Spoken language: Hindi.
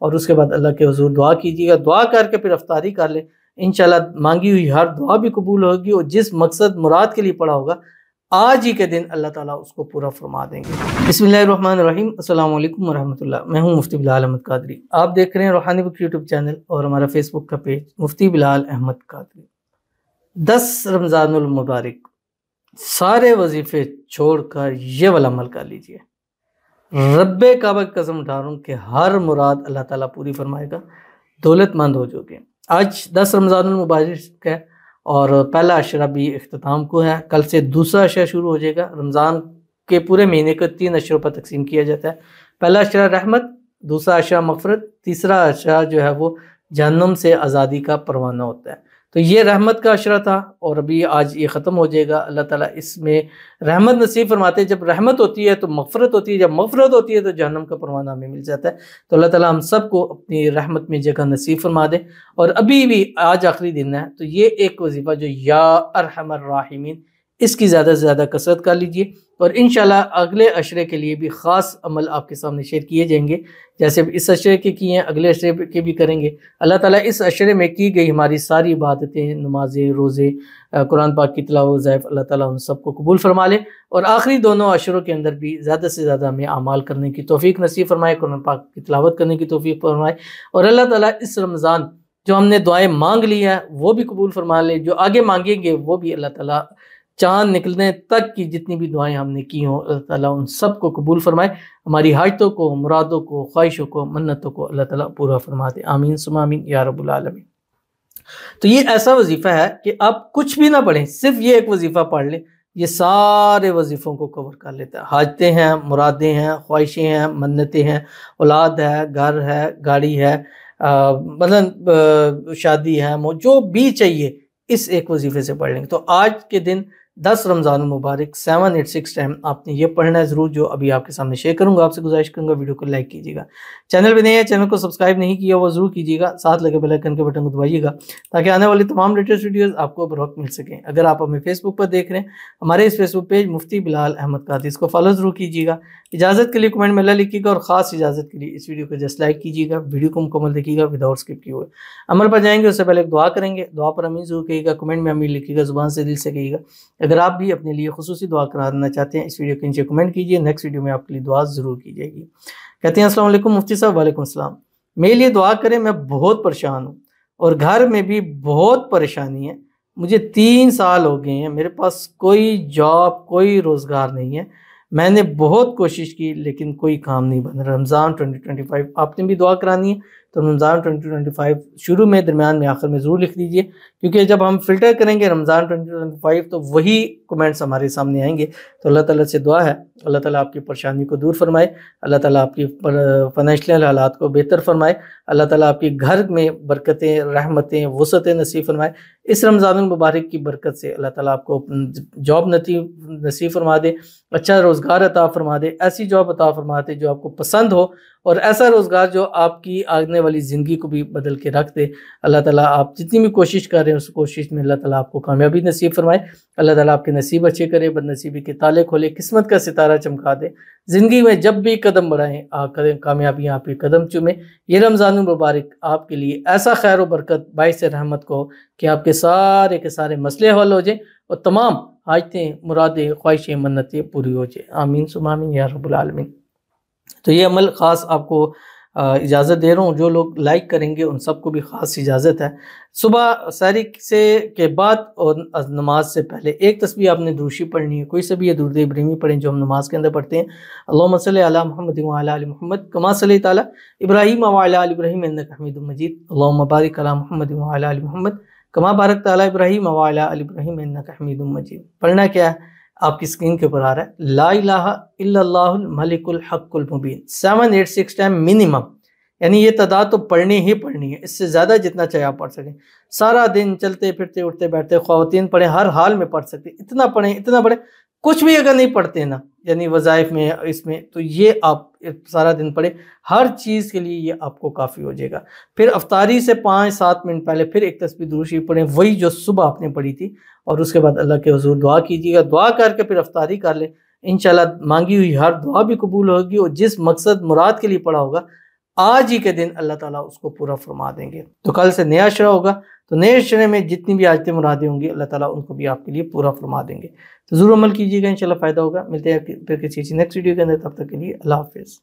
और उसके बाद अल्लाह के हुजूर दुआ कीजिएगा। दुआ करके फिर अफ्तारी कर लें, इंशाल्लाह मांगी हुई हर दुआ भी कबूल होगी और जिस मकसद मुराद के लिए पड़ा होगा आज ही के दिन अल्लाह ताला उसको पूरा फरमा देंगे। बिस्मिल्लाहिर्रहमानिर्रहीम, अस्सलाम वालेकुम वरहमतुल्लाह। मैं हूँ मुफ्ती बिलाल अहमद कादरी। आप देख रहे हैं रूहानी बुक यूट्यूब चैनल और हमारा फेसबुक का पेज मुफ्ती बिलाल अहमद कादरी। 10 रमज़ानुल मुबारक सारे वजीफे छोड़कर ये वाला अमल कर लीजिए। रब्बे काबा की कसम उठा रहा हूँ कि हर मुराद अल्लाह ताला पूरी फरमाएगा, दौलतमंद हो जाओगे। आज 10 रमज़ानुल मुबारक है और पहला अशरा भी इख्तिताम को है। कल से दूसरा अशरा शुरू हो जाएगा। रमज़ान के पूरे महीने को 3 अशरों पर तकसीम किया जाता है। पहला अशरा रहमत, दूसरा अशरा मग़फ़िरत, तीसरा अशरा जो है वो जहन्नुम से आज़ादी का परवाना होता है। तो ये रहमत का अशरा था और अभी आज ये ख़त्म हो जाएगा। अल्लाह ताला इसमें रहमत नसीब फरमाते हैं। जब रहमत होती है तो मग़फ़िरत होती है, जब मग़फ़िरत होती है तो जहन्नम का परवाना हमें मिल जाता है। तो अल्लाह ताला हम सबको अपनी रहमत में जगह नसीब फरमा दे। और अभी भी आज आखिरी दिन है तो ये एक वजीफ़ा जो या अरहमर राहिमीन, इसकी ज़्यादा से ज़्यादा कसरत कर लीजिए और इंशाल्लाह अगले अशरे के लिए भी ख़ास अमल आपके सामने शेयर किए जाएंगे। जैसे इस अशरे के किए हैं अगले अशरे के भी करेंगे। अल्लाह ताला इस अशरे में की गई हमारी सारी इबादतें, नमाज़ें, रोज़े, कुरान पाक की तिलावत, ज़ैफ़, अल्लाह ताला उन सबको कबूल फरमा ले और आखिरी दोनों अशरों के अंदर भी ज़्यादा से ज़्यादा हमें अमाल करने की तौफ़ीक नसीब फरमाए, कुरान पाक की तिलावत करने की तौफ़ीक फरमाए और अल्लाह ताला इस रमज़ान जो हमने दुआएँ मांग ली हैं वो भी कबूल फरमा ले, जो आगे मांगेंगे वो भी अल्लाह ताला चाँद निकलने तक की जितनी भी दुआएं हमने की हों अल्लाह ताला उन सब को कबूल फरमाए। हमारी हाजतों को, मुरादों को, ख्वाहिशों को, मन्नतों को अल्लाह ताला पूरा फरमा दे। आमीन सुम्मा आमीन या रब्बुल आलमीन। तो ये ऐसा वजीफ़ा है कि आप कुछ भी ना पढ़ें, सिर्फ ये एक वजीफ़ा पढ़ लें, ये सारे वजीफ़ों को कवर कर लेता है। हाजतें हैं, मुरादें हैं, ख्वाहिशें हैं, मन्नतें हैं, औलाद है, घर है, गाड़ी है, मतलब शादी है, जो भी चाहिए इस एक वजीफ़े से पढ़ लेंगे। तो आज के दिन 10 रमज़ान मुबारक 786 टाइम आपने ये पढ़ना है ज़रूर, जो अभी आपके सामने शेयर करूँगा। आपसे गुजारिश करूँगा वीडियो को लाइक कीजिएगा, चैनल पे नए हैं चैनल को सब्सक्राइब नहीं किया वो ज़रूर कीजिएगा, साथ लगे बेल आइकन के बटन को दबाइएगा ताकि आने वाली तमाम लेटेस्ट वीडियोज़ आपको बर वक्त मिल सकें। अगर आप हमें फेसबुक पर देख रहे हैं, हमारे इस फेसबुक पेज मुफ्ती बिलाल अहमद कादरी, इसको फॉलो ज़रूर कीजिएगा। इजाज़त के लिए कमेंट में अल्लाह लिखिएगा और ख़ास इजाज़त के लिए इस वीडियो को जस्ट लाइक कीजिएगा। वीडियो को मुकम्मल देखिएगा विदाउट स्किप किए हुए। अमल पर जाएंगे उससे पहले एक दुआ करेंगे, दुआ पर अमीन ज़रूर कहिएगा, कमेंट में अमीन लिखिएगा, ज़ुबान से दिल से कहिएगा। अगर आप भी अपने लिए खुसूसी दुआ कराना चाहते हैं इस वीडियो के नीचे कमेंट कीजिए, नेक्स्ट वीडियो में आपके लिए दुआ ज़रूर की जाएगी। कहते हैं अस्सलाम वालेकुम मुफ्ती साहब। वालेकुम अस्सलाम। मेरे लिए दुआ करें, मैं बहुत परेशान हूँ और घर में भी बहुत परेशानी है। मुझे 3 साल हो गए हैं, मेरे पास कोई जॉब, कोई रोज़गार नहीं है। मैंने बहुत कोशिश की लेकिन कोई काम नहीं बन रहा। रमज़ान 2025 आपने भी दुआ करानी है तो रमज़ान 2025 शुरू में, दरमियान में, आखिर में ज़रूर लिख दीजिए, क्योंकि जब हम फ़िल्टर करेंगे रमज़ान 2025 तो वही कमेंट्स हमारे सामने आएंगे। तो अल्लाह ताला से दुआ है अल्लाह ताला आपकी परेशानी को दूर फरमाए, अल्लाह ताला आपकी फ़ाइनेंशियल हालात को बेहतर फरमाए, अल्लाह ताला आपके घर में बरकतें, रहमतें, वसअतें नसीब फरमाए। इस रमज़ान मुबारक की बरकत से अल्लाह ताला आपको जॉब नसीब फरमा दे, अच्छा रोज़गार अता फरमा दे, ऐसी जॉब अता फरमा दे जो आपको पसंद हो और ऐसा रोज़गार जो आपकी आने वाली ज़िंदगी को भी बदल के रख दे। अल्लाह ताला आप जितनी भी कोशिश कर रहे हैं उस कोशिश में अल्लाह ताला आपको कामयाबी नसीब फरमाए। अल्लाह ताला आपके नसीब अच्छे करे, बदनसीबी के ताले खोले, किस्मत का सितारा चमका दे। ज़िंदगी में जब भी कदम बढ़ाएं कामयाबी आपके कदम चूमे। ये रमज़ान मुबारक आपके लिए ऐसा खैर व बरकत बाइस रहमत को कि आपके सारे के सारे मसले हल हो जाए और तमाम हाजतें, मुरादें, ख्वाहिशें, मन्नतें पूरी हो जाए। आमीन सुम्मा आमीन या रब्बुल आलमीन। तो ये अमल ख़ास आपको इजाज़त दे रहा हूँ, जो लोग लाइक करेंगे उन सबको भी ख़ास इजाज़त है। सुबह सहरी से के बाद और नमाज से पहले एक तस्बीह आपने दूशी पढ़नी है, कोई सा भी ये दुरूद इब्राहिमी पढ़ें जो हम नमाज के अंदर पढ़ते हैं। अल्लाहुम्मा सल्लि अला मुहम्मद व अला आलि मुहम्मद कमा सल्लैता अला इब्राहीम व अला आलि इब्राहीम इन्नका हमीदुम मजीद। अल्लाहुम्मा बारिक अला मुहम्मद व अला आलि मुहम्मद कमा बारकता अला इब्राहीम व अला आलि इब्राहीम इन्नका हमीदुम मजीद। पढ़ना क्या है, आपकी स्क्रीन के ऊपर आ रहा है, ला इलाहा इल्लल्लाहुल मलिकुल हक्कुल मुबीन 786 टाइम मिनिमम, यानी ये तादाद तो पढ़नी ही पढ़नी है, इससे ज़्यादा जितना चाहे आप पढ़ सकें। सारा दिन चलते फिरते उठते बैठते ख़वातीन पढ़ें, हर हाल में पढ़ सकते, इतना पढ़ें इतना पढ़ें। कुछ भी अगर नहीं पढ़ते ना, यानी वज़ाइफ में इसमें, तो ये आप सारा दिन पढ़ें, हर चीज़ के लिए ये आपको काफ़ी हो जाएगा। फिर अफ्तारी से 5-7 मिनट पहले फिर एक तस्बीह दुरूद शरीफ पढ़ें, वही जो सुबह आपने पढ़ी थी, और उसके बाद अल्लाह के हुज़ूर दुआ कीजिएगा। दुआ करके फिर अफ्तारी कर लें, इंशाल्लाह मांगी हुई हर दुआ भी कबूल होगी और जिस मकसद मुराद के लिए पढ़ा होगा आज ही के दिन अल्लाह ताला उसको पूरा फरमा देंगे। तो कल से नया अशरा होगा, तो नए अशरे में जितनी भी आयतें मुरादें होंगी अल्लाह ताला उनको भी आपके लिए पूरा फरमा देंगे। तो ज़रूर अमल कीजिएगा, इंशाल्लाह फ़ायदा होगा। मिलते हैं फिर किसी नेक्स्ट वीडियो के अंदर, तब तक के लिए अल्लाह हाफ़िज़।